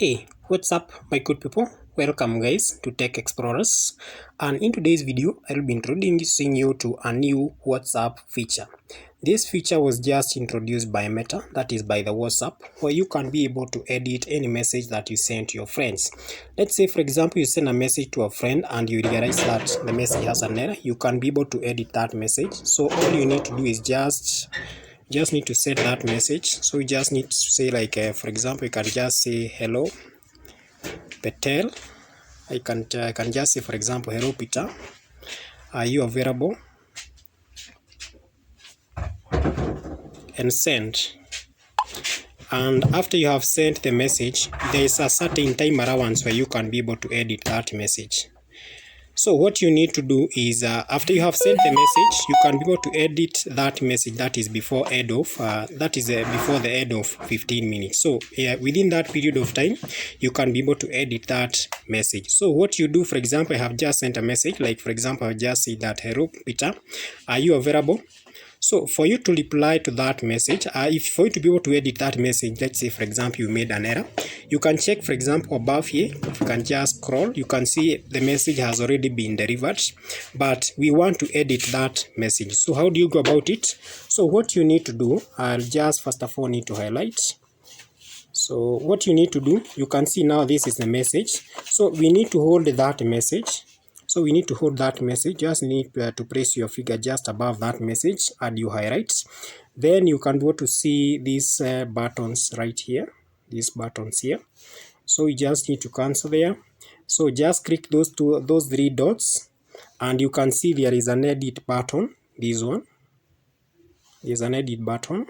Hey, what's up my good people? Welcome guys to Tech Explorers, and in today's video I'll be introducing you to a new WhatsApp feature. This feature was just introduced by Meta, that is by the WhatsApp, where you can be able to edit any message that you send to your friends. Let's say for example you send a message to a friend and you realize that the message has an error. You can be able to edit that message. So all you need to do is just need to set that message. So you just need to say like for example you can just say hello Petel. I can just say for example hello Peter, are you available, and send. And after you have sent the message, there is a certain time allowance where you can be able to edit that message. So what you need to do is after you have sent the message, you can be able to edit that message that is before the end of 15 minutes. So within that period of time, you can be able to edit that message. So what you do, for example, I have just sent a message, like for example, I just say that hello Peter, are you available? So for you to reply to that message, for you to be able to edit that message, let's say for example you made an error, you can check for example above here, you can just scroll, you can see the message has already been delivered, but we want to edit that message. So how do you go about it? So what you need to do, I'll just first of all need to highlight. So what you need to do, you can see now this is the message. So we need to hold that message. So we need to hold that message. Just need to place your finger just above that message and you highlight. Then you can go to see these buttons right here. These buttons here. So you just need to cancel there. So just click those three dots, and you can see there is an edit button. This one. There's an edit button.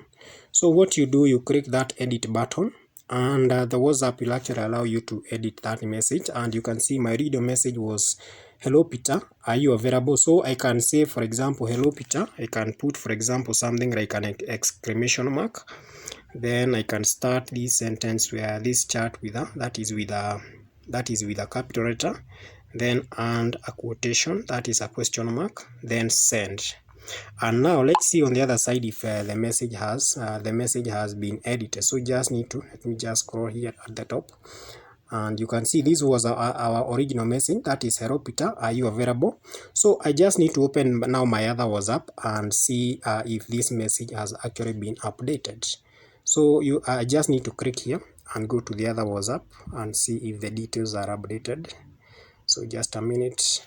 So what you do, you click that edit button, and the WhatsApp will actually allow you to edit that message. And you can see my radio message was hello Peter, are you available? So I can say for example hello Peter, I can put for example something like an exclamation mark. Then I can start this sentence where this chat with that is with a capital letter, then and a quotation, that is a question mark, then send. And now let's see on the other side if the message has been edited. So you just need to, let me just scroll here at the top, and you can see this was our original message, that is hello Peter, are you available? So I just need to open now my other WhatsApp and see if this message has actually been updated. So I just need to click here and go to the other WhatsApp and see if the details are updated. So just a minute.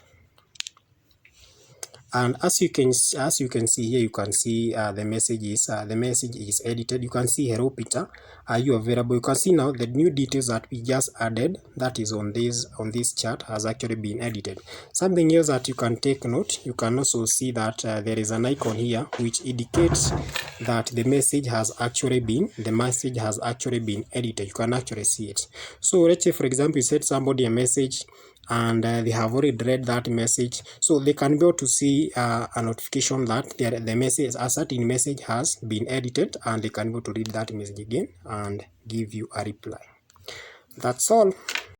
And as you can see here, you can see the message is edited. You can see hello Peter, are you available? You can see now the new details that we just added, that is on this chat, has actually been edited. Something else that you can take note, you can also see that there is an icon here which indicates that the message has actually been edited. You can actually see it. So let's say for example you sent somebody a message and they have already read that message, so they can be able to see a notification that a certain message has been edited, and they can go to read that message again and give you a reply. That's all.